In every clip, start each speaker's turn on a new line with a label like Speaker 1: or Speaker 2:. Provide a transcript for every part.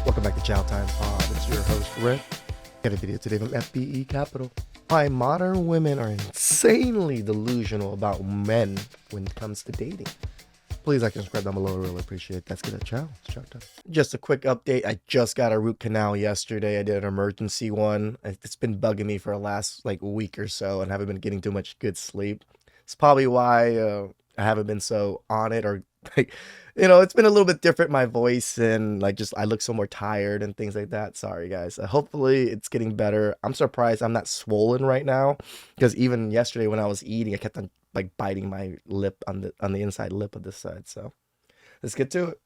Speaker 1: Welcome back to Chow Time Pod. It's your host, Red. Got a video today from FBE Capital. Why modern women are insanely delusional about men when it comes to dating. Please like and subscribe down below. I really appreciate it. That's good at Chow. It's Chow Time. Just a quick update. I just got a root canal yesterday. I did an emergency one. It's been bugging me for the last week or so and haven't been getting too much good sleep. It's probably why I haven't been so on it, or it's been a little bit different, my voice, and I look so more tired and things like that. Sorry guys. Hopefully it's getting better. I'm surprised I'm not swollen right now, because even yesterday when I was eating, I kept on biting my lip on the inside lip of this side. So let's get to it.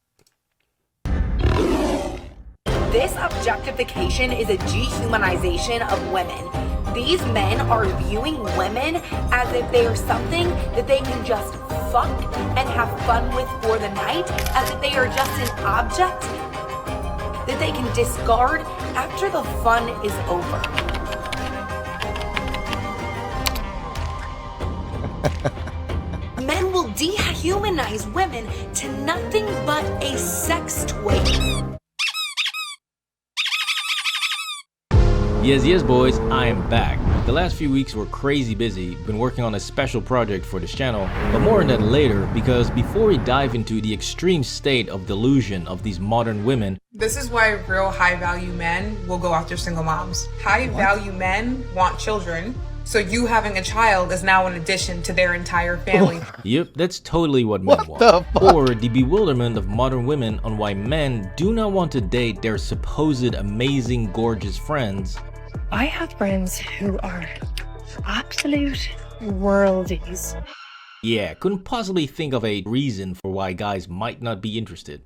Speaker 2: This objectification is a dehumanization of women. These men are viewing women as if they are something that they can just fuck and have fun with for the night, as if they are just an object that they can discard after the fun is over. Men will dehumanize women to nothing but a sex toy.
Speaker 3: Yes, boys, I am back. The last few weeks were crazy busy, been working on a special project for this channel, but more on that later, because before we dive into the extreme state of delusion of these modern women.
Speaker 4: This is why real high value men will go after single moms. High value men want children, so you having a child is now an addition to their entire family.
Speaker 3: Yep, that's totally what men want. Or the bewilderment of modern women on why men do not want to date their supposed amazing, gorgeous friends.
Speaker 5: I have friends who are absolute worldies.
Speaker 3: Yeah, couldn't possibly think of a reason for why guys might not be interested.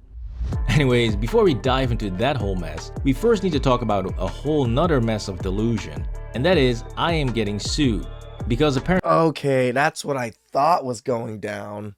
Speaker 3: Anyways, before we dive into that whole mess, we first need to talk about a whole nother mess of delusion, and that is I am getting sued. Because apparently—
Speaker 1: Okay, that's what I thought was going down.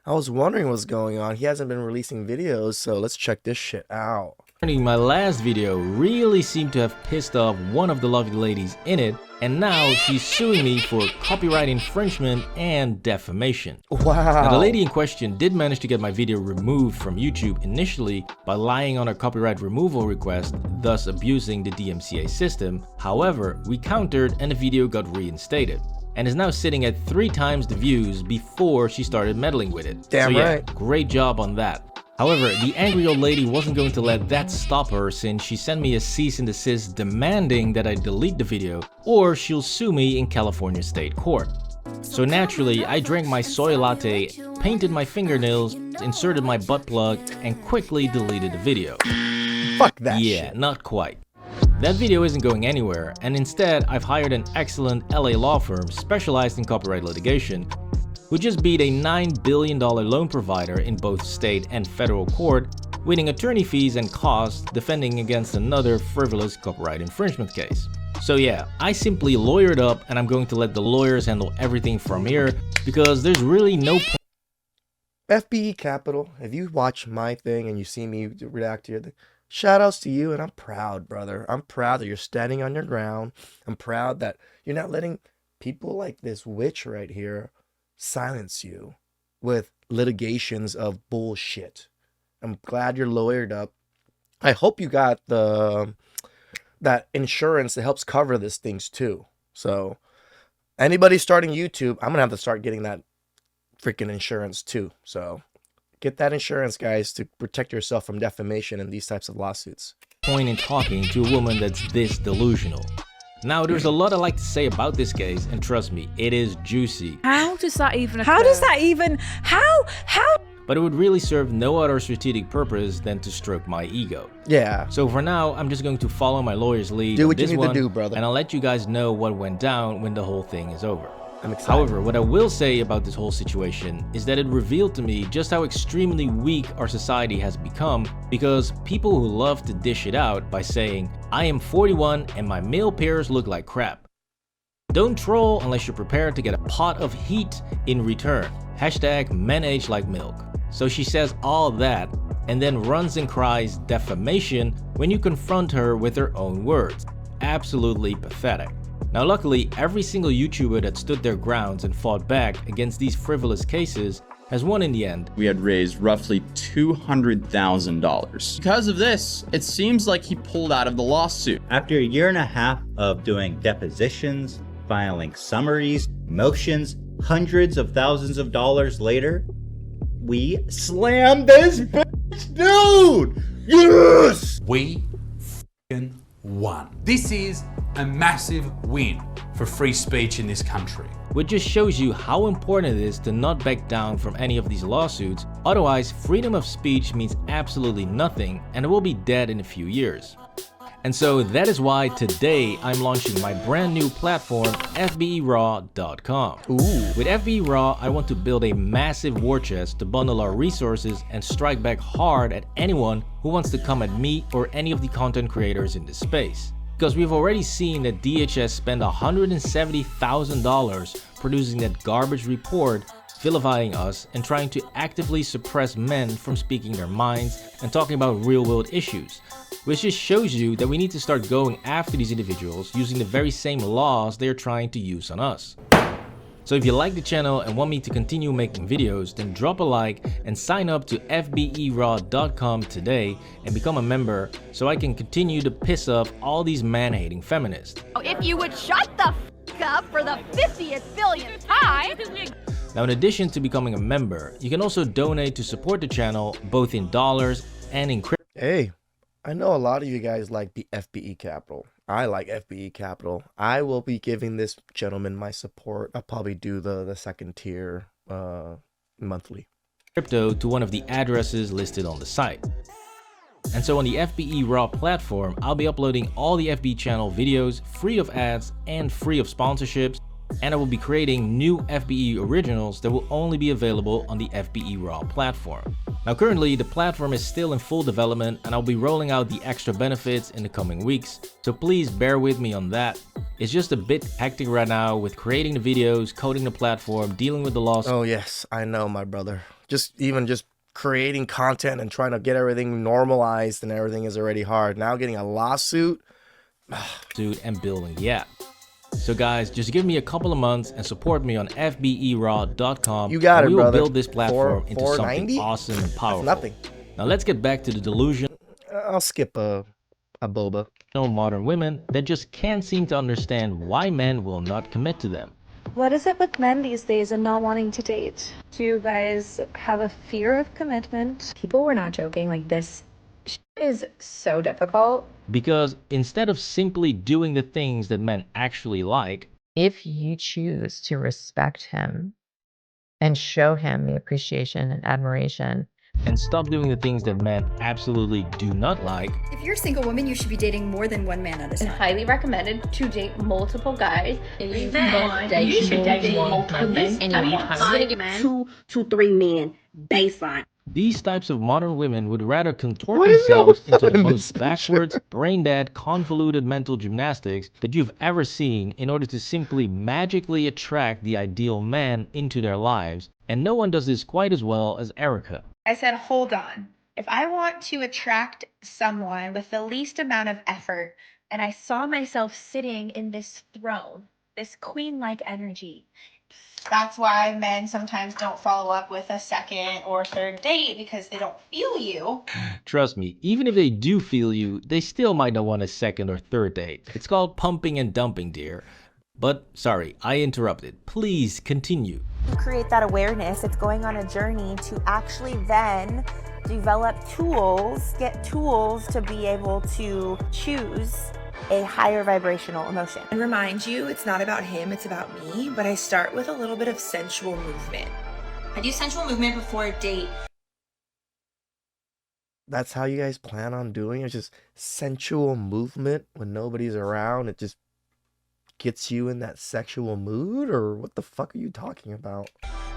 Speaker 1: I was wondering what's going on. He hasn't been releasing videos, so let's check this shit out.
Speaker 3: My last video really seemed to have pissed off one of the lovely ladies in it, and now she's suing me for copyright infringement and defamation.
Speaker 1: Wow.
Speaker 3: Now, the lady in question did manage to get my video removed from YouTube initially by lying on her copyright removal request, thus abusing the DMCA system. However, we countered and the video got reinstated, and is now sitting at 3 times the views before she started meddling with it.
Speaker 1: Damn
Speaker 3: so yeah,
Speaker 1: right.
Speaker 3: Great job on that. However, the angry old lady wasn't going to let that stop her, since she sent me a cease and desist demanding that I delete the video or she'll sue me in California State Court. So naturally, I drank my soy latte, painted my fingernails, inserted my butt plug, and quickly deleted the video.
Speaker 1: Fuck that
Speaker 3: Yeah,
Speaker 1: shit.
Speaker 3: not quite. That video isn't going anywhere, and instead I've hired an excellent LA law firm specialized in copyright litigation, who just beat a $9 billion loan provider in both state and federal court, winning attorney fees and costs defending against another frivolous copyright infringement case. So yeah, I simply lawyered up, and I'm going to let the lawyers handle everything from here, because there's really no point.
Speaker 1: FBE Capital, if you watch my thing and you see me react to your thing, shout outs to you, and I'm proud, brother. I'm proud that you're standing on your ground. I'm proud that you're not letting people like this witch right here silence you with litigations of bullshit. I'm glad you're lawyered up. I hope you got that insurance that helps cover these things too. So anybody starting YouTube, I'm gonna have to start getting that freaking insurance too. So get that insurance, guys, to protect yourself from defamation and these types of lawsuits.
Speaker 3: Point in talking to a woman that's this delusional. Now, there's a lot I like to say about this case, and trust me, it is juicy.
Speaker 6: How does that even occur?
Speaker 5: How?
Speaker 3: But it would really serve no other strategic purpose than to stroke my ego.
Speaker 1: Yeah.
Speaker 3: So for now, I'm just going to follow my lawyer's lead.
Speaker 1: Do what
Speaker 3: on this
Speaker 1: you need
Speaker 3: one,
Speaker 1: to do, brother.
Speaker 3: And I'll let you guys know what went down when the whole thing is over.
Speaker 1: I'm excited.
Speaker 3: However, what I will say about this whole situation is that it revealed to me just how extremely weak our society has become, because people who love to dish it out by saying, I am 41 and my male peers look like crap. Don't troll unless you're prepared to get a pot of heat in return. Hashtag men age like milk. So she says all that and then runs and cries defamation when you confront her with her own words. Absolutely pathetic. Now luckily, every single YouTuber that stood their grounds and fought back against these frivolous cases has won in the end.
Speaker 6: We had raised roughly $200,000. Because of this, it seems like he pulled out of the lawsuit.
Speaker 7: After a year and a half of doing depositions, filing summaries, motions, hundreds of thousands of dollars later, we slammed this bitch, dude! Yes!
Speaker 8: We f***ing won. This is a massive win for free speech in this country.
Speaker 3: Which just shows you how important it is to not back down from any of these lawsuits, otherwise freedom of speech means absolutely nothing and it will be dead in a few years. And so that is why today I'm launching my brand new platform, FBERaw.com. With FBERaw, I want to build a massive war chest to bundle our resources and strike back hard at anyone who wants to come at me or any of the content creators in this space. Because we've already seen that DHS spent $170,000 producing that garbage report, vilifying us and trying to actively suppress men from speaking their minds and talking about real-world issues. Which just shows you that we need to start going after these individuals using the very same laws they are trying to use on us. So if you like the channel and want me to continue making videos, then drop a like and sign up to FBERaw.com today and become a member so I can continue to piss off all these man-hating feminists.
Speaker 9: If you would shut the f*** up for the 50th billionth time.
Speaker 3: Now, in addition to becoming a member, you can also donate to support the channel both in dollars and in crypto.
Speaker 1: Hey, I know a lot of you guys like the FBE Capital. I like FBE Capital. I will be giving this gentleman my support. I'll probably do the second tier monthly.
Speaker 3: Crypto to one of the addresses listed on the site. And so on the FBE Raw platform, I'll be uploading all the FBE channel videos free of ads and free of sponsorships. And I will be creating new FBE originals that will only be available on the FBE Raw platform. Now currently the platform is still in full development and I'll be rolling out the extra benefits in the coming weeks, so please bear with me on that. It's just a bit hectic right now with creating the videos, coding the platform, dealing with the lawsuits.
Speaker 1: Oh yes, I know, my brother. Just creating content and trying to get everything normalized and everything is already hard. Now getting a lawsuit
Speaker 3: and building the app. So guys, just give me a couple of months and support me on FBERaw.com.
Speaker 1: You got it,
Speaker 3: we will
Speaker 1: brother.
Speaker 3: build this platform into something awesome and powerful.
Speaker 1: That's nothing.
Speaker 3: Now let's get back to the delusion.
Speaker 1: I'll skip a boba.
Speaker 3: Modern women that just can't seem to understand why men will not commit to them.
Speaker 5: What is it with men these days and not wanting to date? Do you guys have a fear of commitment?
Speaker 10: People were not joking, like this is so difficult.
Speaker 3: Because instead of simply doing the things that men actually like,
Speaker 11: if you choose to respect him and show him the appreciation and admiration,
Speaker 3: and stop doing the things that men absolutely do not like.
Speaker 12: If you're a single woman, you should be dating more than one man at a time.
Speaker 9: It's highly recommended to date multiple guys.
Speaker 12: You should date multiple men. And you want 2 to 3 men baseline.
Speaker 3: These types of modern women would rather contort themselves into the most backwards, brain-dead, convoluted mental gymnastics that you've ever seen in order to simply magically attract the ideal man into their lives. And no one does this quite as well as Erica.
Speaker 13: I said, hold on. If I want to attract someone with the least amount of effort, and I saw myself sitting in this throne, this queen-like energy, that's why men sometimes don't follow up with a second or third date, because they don't feel you.
Speaker 3: Trust me, even if they do feel you, they still might not want a second or third date. It's called pumping and dumping, dear. But sorry, I interrupted. Please continue.
Speaker 2: To create that awareness, it's going on a journey to actually then develop tools, get tools to be able to choose a higher vibrational emotion. And remind you, it's not about him, it's about me, but I start with a little bit of sensual movement.
Speaker 12: I do sensual movement before a date.
Speaker 1: That's how you guys plan on doing it? Just sensual movement when nobody's around? It just gets you in that sexual mood, or what the fuck are you talking about?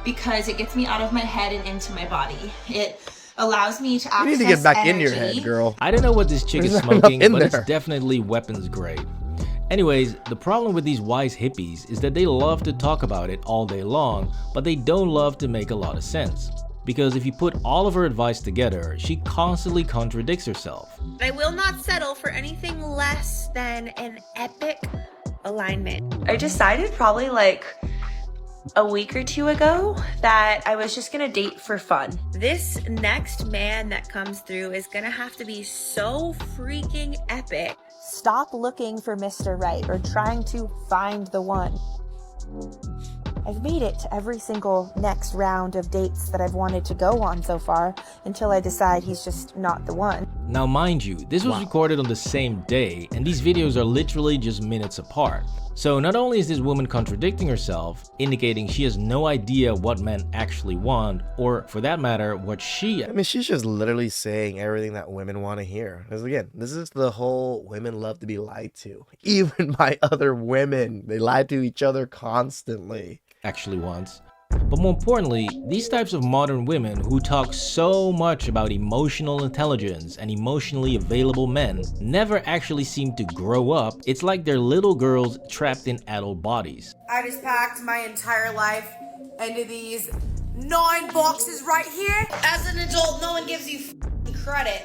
Speaker 12: Because it gets me out of my head and into my body. It allows me to access
Speaker 1: You need to get back
Speaker 12: energy.
Speaker 1: in your head, girl.
Speaker 3: I don't know what this chick is
Speaker 1: There's not
Speaker 3: smoking,
Speaker 1: enough in
Speaker 3: but it's
Speaker 1: there.
Speaker 3: definitely weapons grade. Anyways, the problem with these wise hippies is that they love to talk about it all day long, but they don't love to make a lot of sense. Because if you put all of her advice together, she constantly contradicts herself.
Speaker 2: I will not settle for anything less than an epic alignment. I decided probably like
Speaker 14: a week or two ago that I was just gonna date for fun. This next man that comes through is gonna have to be so freaking epic. Stop looking for Mr. Right or trying to find the one. I've made it to every single next round of dates that I've wanted to go on so far until I decide he's just not the one.
Speaker 3: Now mind you, this was recorded on the same day, and these videos are literally just minutes apart. So not only is this woman contradicting herself, indicating she has no idea what men actually want, or for that matter, what she...
Speaker 1: I mean, she's just literally saying everything that women want to hear. Because again, this is the whole women love to be lied to. Even by other women. They lie to each other constantly.
Speaker 3: Actually wants. But more importantly, these types of modern women who talk so much about emotional intelligence and emotionally available men never actually seem to grow up. It's like they're little girls trapped in adult bodies.
Speaker 2: I just packed my entire life into these 9 boxes right here. As an adult, no one gives you credit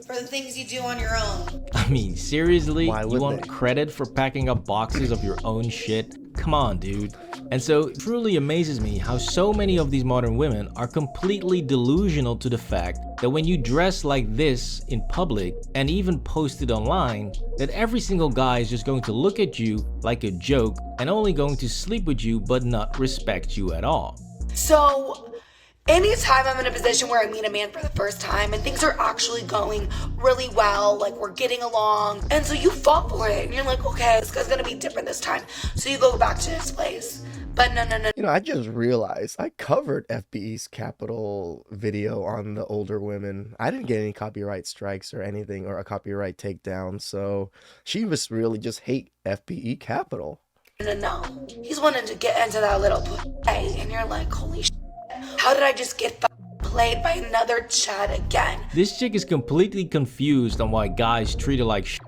Speaker 2: for the things you do on your own.
Speaker 3: I mean, seriously? You want credit for packing up boxes of your own shit? Come on, dude. And so it truly amazes me how so many of these modern women are completely delusional to the fact that when you dress like this in public and even post it online, that every single guy is just going to look at you like a joke and only going to sleep with you but not respect you at all.
Speaker 2: So, anytime I'm in a position where I meet a man for the first time and things are actually going really well, like we're getting along, and so you fall for it and you're like, okay, this guy's gonna be different this time. So you go back to his place. But no.
Speaker 1: You know, I just realized I covered FBE's Capital video on the older women. I didn't get any copyright strikes or anything or a copyright takedown. So she must really just hate FBE Capital.
Speaker 2: No. He's wanting to get into that little play, and you're like, holy shit, how did I just get played by another Chad again?
Speaker 3: This chick is completely confused on why guys treat her like shit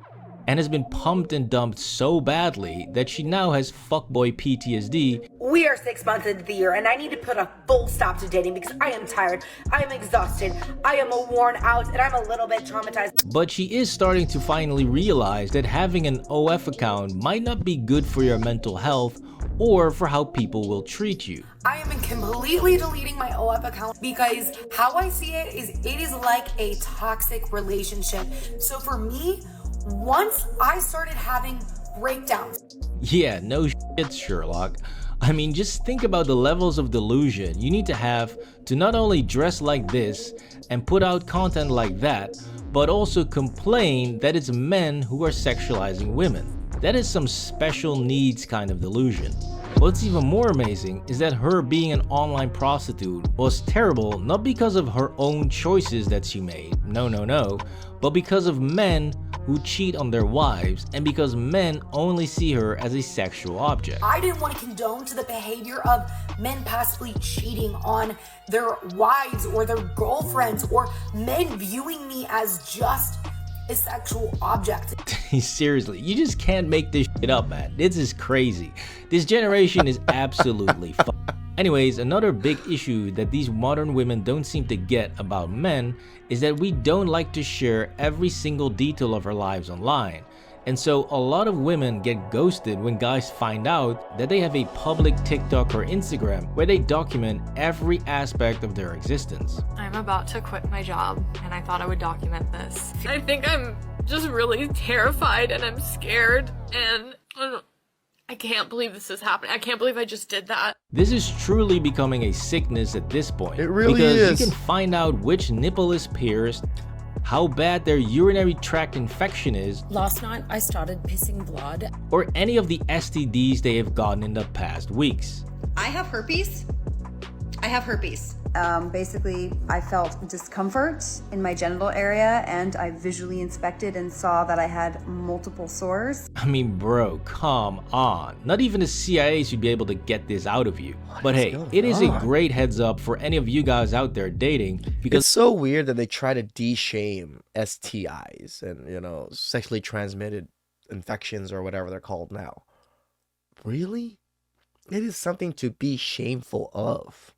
Speaker 3: and has been pumped and dumped so badly that she now has fuckboy PTSD.
Speaker 2: We are 6 months into the year, and I need to put a full stop to dating because I am tired, I am exhausted, I am worn out, and I'm a little bit traumatized.
Speaker 3: But she is starting to finally realize that having an OF account might not be good for your mental health or for how people will treat you.
Speaker 2: I am completely deleting my OF account because how I see it is like a toxic relationship. So for me, once I started having breakdowns.
Speaker 3: Yeah, no shit, Sherlock. I mean, just think about the levels of delusion you need to have to not only dress like this and put out content like that, but also complain that it's men who are sexualizing women. That is some special needs kind of delusion. What's even more amazing is that her being an online prostitute was terrible not because of her own choices that she made, no, but because of men who cheat on their wives and because men only see her as a sexual object.
Speaker 2: I didn't want to condone to the behavior of men possibly cheating on their wives or their girlfriends or men viewing me as just a sexual object.
Speaker 3: Seriously, you just can't make this shit up, man. This is crazy. This generation is absolutely fucked. Anyways, another big issue that these modern women don't seem to get about men is that we don't like to share every single detail of our lives online. And so a lot of women get ghosted when guys find out that they have a public TikTok or Instagram where they document every aspect of their existence.
Speaker 15: I'm about to quit my job and I thought I would document this. I think I'm just really terrified and I'm scared and I can't believe this is happening. I can't believe I just did that.
Speaker 3: This is truly becoming a sickness at this point.
Speaker 1: It really
Speaker 3: because
Speaker 1: is.
Speaker 3: You can find out which nipple is pierced, how bad their urinary tract infection is.
Speaker 16: Last night I started pissing blood.
Speaker 3: Or any of the STDs they have gotten in the past weeks.
Speaker 17: I have herpes. Basically, I felt discomfort in my genital area and I visually inspected and saw that I had multiple sores.
Speaker 3: I mean, bro, come on. Not even the CIA should be able to get this out of you. But hey, it is a great heads up for any of you guys out there dating because
Speaker 1: it's so weird that they try to de-shame STIs and, you know, sexually transmitted infections or whatever they're called now. Really? It is something to be shameful of.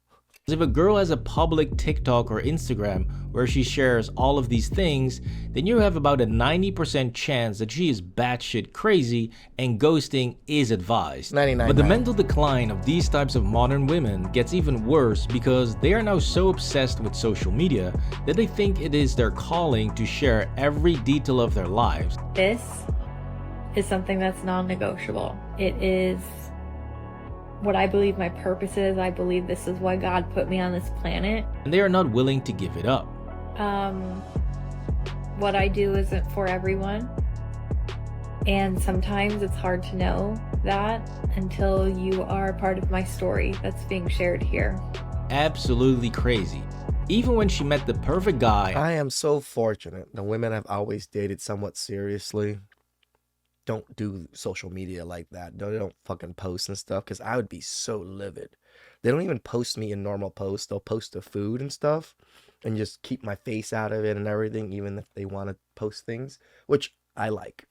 Speaker 3: If a girl has a public TikTok or Instagram where she shares all of these things, then you have about a 90% chance that she is batshit crazy and ghosting is advised.
Speaker 1: 99.
Speaker 3: But the mental decline of these types of modern women gets even worse because they are now so obsessed with social media that they think it is their calling to share every detail of their lives.
Speaker 15: This is something that's non-negotiable. It is what I believe my purpose is. I believe this is why God put me on this planet.
Speaker 3: And they are not willing to give it up.
Speaker 15: What I do isn't for everyone. And sometimes it's hard to know that until you are part of my story that's being shared here.
Speaker 3: Absolutely crazy. Even when she met the perfect guy.
Speaker 1: I am so fortunate. The women I've always dated somewhat seriously don't do social media like that. They don't fucking post and stuff, because I would be so livid. They don't even post me in normal posts. They'll post the food and stuff and just keep my face out of it and everything, even if they want to post things, which I like.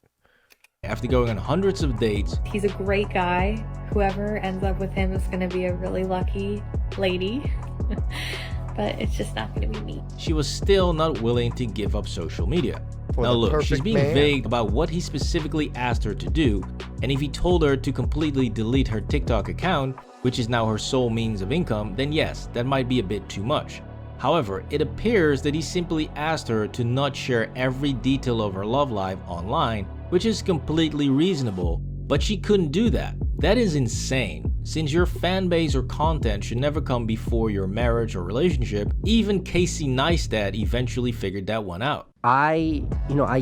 Speaker 3: After going on hundreds of dates.
Speaker 15: He's a great guy. Whoever ends up with him is going to be a really lucky lady. But it's just not going to be me.
Speaker 3: She was still not willing to give up social media. Now look, she's being vague about what he specifically asked her to do, and if he told her to completely delete her TikTok account, which is now her sole means of income, then yes, that might be a bit too much. However, it appears that he simply asked her to not share every detail of her love life online, which is completely reasonable, but she couldn't do that. That is insane. Since your fan base or content should never come before your marriage or relationship, even Casey Neistat eventually figured that one out.
Speaker 18: I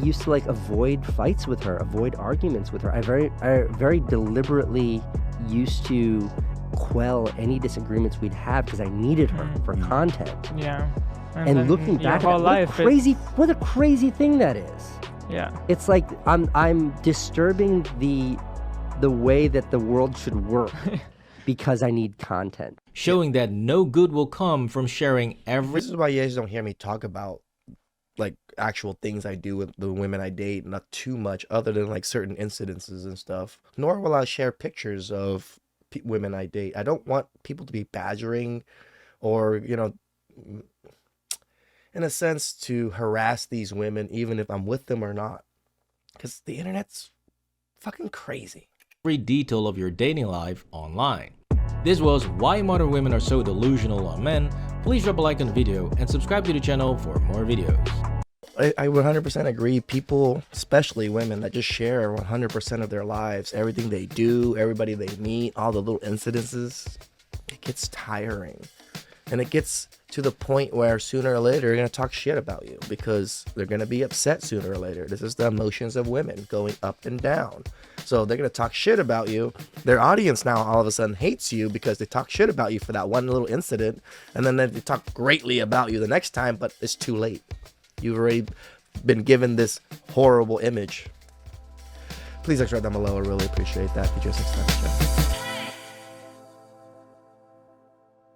Speaker 18: used to avoid fights with her, avoid arguments with her. I very deliberately used to quell any disagreements we'd have because I needed her for content.
Speaker 19: Yeah.
Speaker 18: And looking back at it, what a crazy thing that is.
Speaker 19: Yeah.
Speaker 18: It's like I'm disturbing the way that the world should work because I need content.
Speaker 3: Showing that no good will come from sharing every...
Speaker 1: This is why you guys don't hear me talk about actual things I do with the women I date, not too much other than certain incidences and stuff. Nor will I share pictures of women I date. I don't want people to be badgering or, in a sense, to harass these women even if I'm with them or not. Because the internet's fucking crazy.
Speaker 3: Every detail of your dating life online. This was why modern women are so delusional on men. Please drop a like on the video and subscribe to the channel for more videos.
Speaker 1: I 100% agree. People, especially women, that just share 100% of their lives, everything they do, everybody they meet, all the little incidences, it gets tiring. And it gets to the point where sooner or later they're going to talk shit about you because they're going to be upset sooner or later. This is the emotions of women going up and down. So they're going to talk shit about you. Their audience now all of a sudden hates you because they talk shit about you for that one little incident. And then they talk greatly about you the next time, but it's too late. You've already been given this horrible image. Please subscribe down below. I really appreciate that. Feature 6 times.